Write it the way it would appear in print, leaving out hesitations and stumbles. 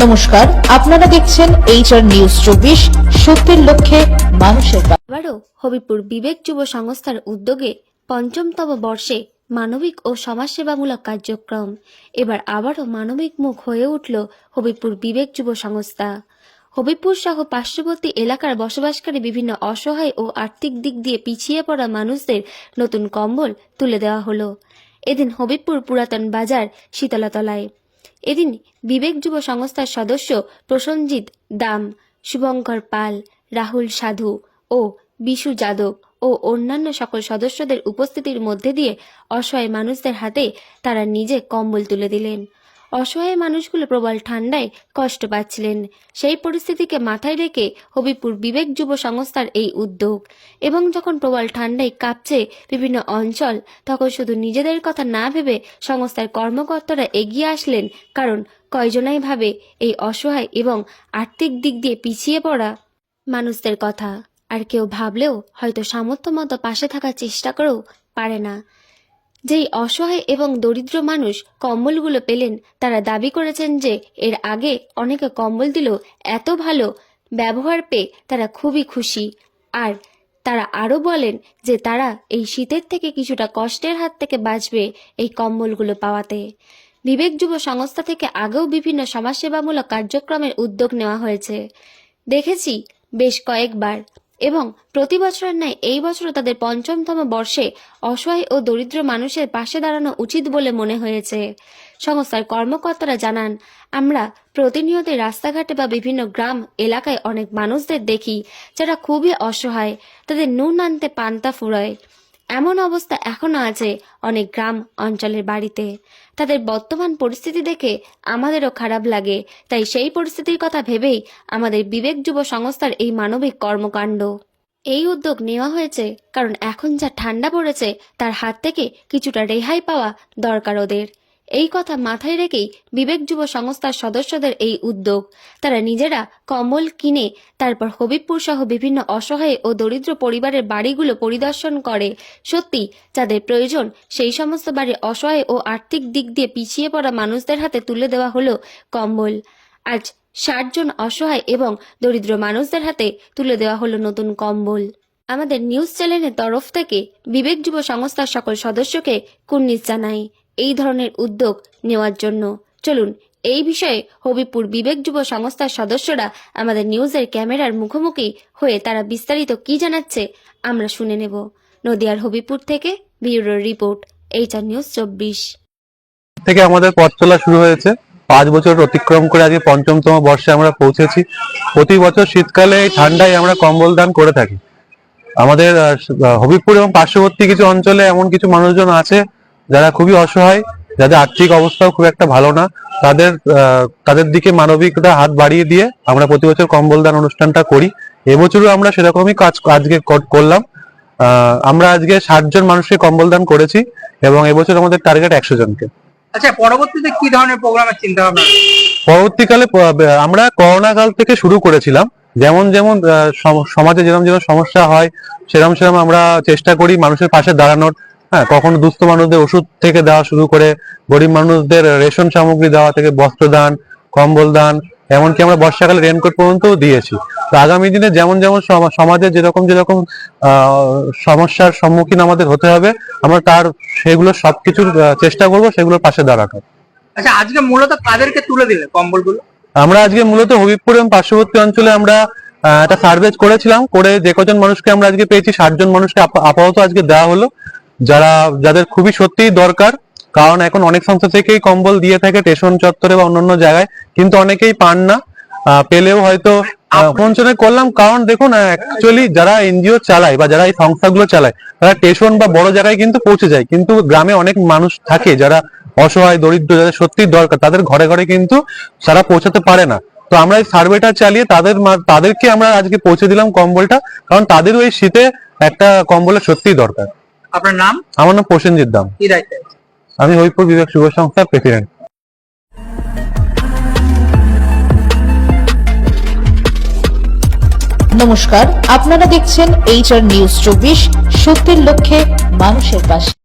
নমস্কার, আপনারা দেখছেন HR নিউজ 24, সত্যের লক্ষ্যে মানুষের পাশে। আবারও হবিপুর বিবেক যুব সংস্থার উদ্যোগে পঞ্চমতম বর্ষে মানবিক ও সমাজসেবামূলক কার্যক্রম। এবার আবারও মানবিক মুখ হয়ে উঠল হবিপুর বিবেক যুব সংস্থা। হবিপুর সহ পার্শ্ববর্তী এলাকার বসবাসকারী বিভিন্ন অসহায় ও আর্থিক দিক দিয়ে পিছিয়ে পড়া মানুষদের নতুন কম্বল তুলে দেওয়া হলো। এদিন হবিপুর পুরাতন বাজার শীতলাতলায়। এদিন বিবেক যুব সংস্থার সদস্য প্রসঞ্জিৎ দাম, শুভঙ্কর পাল, রাহুল সাধু ও বিশু যাদব ও অন্যান্য সকল সদস্যদের উপস্থিতির মধ্যে দিয়ে অসহায় মানুষদের হাতে তারা নিজে কম্বল তুলে দিলেন। অসহায় মানুষগুলো প্রবল ঠান্ডায় কষ্ট পাচ্ছিলেন। সেই পরিস্থিতিকে মাথায় রেখে হবিপুর বিবেক যুব সংস্থার এই উদ্যোগ। এবং যখন প্রবল ঠান্ডায় কাঁপছে বিভিন্ন অঞ্চল, তখন শুধু নিজেদের কথা না ভেবে সংস্থার কর্মকর্তারা এগিয়ে আসলেন, কারণ কয়জনাই ভাবে এই অসহায় এবং আর্থিক দিক দিয়ে পিছিয়ে পড়া মানুষদের কথা। আর কেউ ভাবলেও হয়তো সামর্থ্য মতো পাশে থাকার চেষ্টা করেও পারে না। যেই অসহায় এবং দরিদ্র মানুষ কম্বলগুলো পেলেন, তারা দাবি করেছেন যে এর আগে অনেকে কম্বল দিল, এত ভালো ব্যবহার পেয়ে তারা খুবই খুশি। আর তারা আরও বলেন যে তারা এই শীতের থেকে কিছুটা কষ্টের হাত থেকে বাঁচবে এই কম্বলগুলো পাওয়াতে। বিবেক যুব সংস্থা থেকে আগেও বিভিন্ন সমাজসেবামূলক কার্যক্রমের উদ্যোগ নেওয়া হয়েছে, দেখেছি বেশ কয়েকবার, এবং প্রতি বছরের ন্যায় এই বছরও তাদের পঞ্চমতম বর্ষে অসহায় ও দরিদ্র মানুষের পাশে দাঁড়ানো উচিত বলে মনে হয়েছে। সংস্থার কর্মকর্তারা জানান, আমরা প্রতিনিয়ত রাস্তাঘাটে বা বিভিন্ন গ্রাম এলাকায় অনেক মানুষদের দেখি যারা খুবই অসহায়, তাদের নুন আনতে পান্তা ফুরায়। এমন অবস্থা এখনো আছে অনেক গ্রাম অঞ্চলের বাড়িতে। তাদের বর্তমান পরিস্থিতি দেখে আমাদেরও খারাপ লাগে। তাই সেই পরিস্থিতির কথা ভেবেই আমাদের বিবেক যুব সংস্থার এই মানবিক কর্মকাণ্ড। এই উদ্যোগ নেওয়া হয়েছে কারণ এখন যা ঠান্ডা পড়েছে তার হাত থেকে কিছুটা রেহাই পাওয়া দরকার ওদের। এই কথা মাথায় রেখেই বিবেক যুব সংস্থার সদস্যদের এই উদ্যোগ। তারা নিজেরা কম্বল কিনে তারপর হবিবপুর সহ বিভিন্ন অসহায় ও দরিদ্র পরিবারের বাড়িগুলো পরিদর্শন করে। সত্যি যাদের প্রয়োজন সেই সমস্ত বাড়ির অসহায় ও আর্থিক দিক দিয়ে পিছিয়ে পড়া মানুষদের হাতে তুলে দেওয়া হলো কম্বল। আজ 60 জন অসহায় এবং দরিদ্র মানুষদের হাতে তুলে দেওয়া হলো নতুন কম্বল। আমাদের নিউজ চ্যানেলের তরফ থেকে বিবেক যুব সংস্থার সকল সদস্যকে কুর্নিশ জানাই এই ধরনের উদ্যোগ নেওয়ার জন্য। চলুন এই বিষয়ে হবিপুর বিবেক যুব সংস্থার সদস্যরা আমাদের নিউজের ক্যামেরার মুখোমুখি হয়ে তারা বিস্তারিত কি জানাচ্ছে আমরা শুনে নেব। নদিয়ার হবিপুর থেকে ব্যুরো রিপোর্ট, HR নিউজ 24 থেকে আমাদের পথ চলা শুরু হয়েছে। 5 বছর অতিক্রম করে আজকে পঞ্চমতম বর্ষে আমরা পৌঁছেছি। প্রতি বছর শীতকালে ঠান্ডায় আমরা কম্বল দান করে থাকি। আমাদের হবিবপুর এবং পার্শ্ববর্তী কিছু অঞ্চলে এমন কিছু মানুষজন আছে যারা খুবই অসহায়, যাদের আর্থিক অবস্থাও খুব একটা ভালো না। তাদের দিকে মানবিকতা হাত বাড়িয়ে দিয়ে আমরা প্রতি বছর কম্বল দান অনুষ্ঠানটা করি। এবছরও আমরা সেরকমই কাজ আজকে করলাম। আমরা আজকে 60 জন মানুষকে কম্বল দান করেছি এবং এবছর আমাদের টার্গেট 100 জনকে। আচ্ছা, পরবর্তীতে কি ধরনের প্রোগ্রামের চিন্তা ভাবনা? পরবর্তীকালে আমরা করোনা কাল থেকে শুরু করেছিলাম। যেমন যেমন সমাজে যেরকম যেরকম সমস্যা হয় সেরকম সেরকম আমরা চেষ্টা করি মানুষের পাশে দাঁড়ানোর। হ্যাঁ, কখনো দুস্থ মানুষদের ওষুধ থেকে দেওয়া শুরু করে গরিব মানুষদের রেশন সামগ্রী দেওয়া থেকে বস্ত্র দান, কম্বল দান, এমনকি আমরা বর্ষাকালে রেনকোট পর্যন্তও দিয়েছি। তো আগামী দিনে যেমন যেমন সমাজে যেরকম যেরকম সমস্যার সম্মুখীন আমাদের হতে হবে, আমরা সেগুলো সবকিছুর চেষ্টা করবো সেগুলোর পাশে দাঁড়ানো। আচ্ছা, আজকে মূলত কাদেরকে তুলে দিলে কম্বলগুলো? আমরা আজকে মূলত হবিবপুর এবং পার্শ্ববর্তী অঞ্চলে আমরা একটা সার্ভে করেছিলাম, করে যে কজন মানুষকে আমরা আজকে পেয়েছি 60 জন মানুষকে আপাতত আজকে দেওয়া হলো, যাদের খুবই সত্যিই দরকার। কারণ এখন অনেক সংস্থা থেকেই কম্বল দিয়ে থাকে স্টেশন চত্বরে বা অন্যান্য জায়গায়, কিন্তু অনেকেই পান না। পেলেও হয়তো পৌঁছনে করলাম। কারণ দেখুন, অ্যাকচুয়ালি যারা NGO চালায় বা যারা এই সংস্থাগুলো চালায় তারা স্টেশন বা বড় জায়গায় কিন্তু পৌঁছে যায়, কিন্তু গ্রামে অনেক মানুষ থাকে যারা অসহায় দরিদ্র, যাদের সত্যি দরকার, তাদের ঘরে ঘরে কিন্তু তারা পৌঁছাতে পারে না। তো আমরা এই সার্ভেটা চালিয়ে তাদেরকে আমরা আজকে পৌঁছে দিলাম কম্বলটা, কারণ তাদেরও এই শীতে একটা কম্বলের সত্যিই দরকার। আপনার নাম? আমার নাম প্রসেনজিৎ দাম। কি দায়িত্বে? আমি হবিবপুর বিবেক যুব সংস্থার প্রেসিডেন্ট। নমস্কার, আপনারা দেখছেন HR নিউজ 24, সত্যের লক্ষ্যে মানুষের পাশে।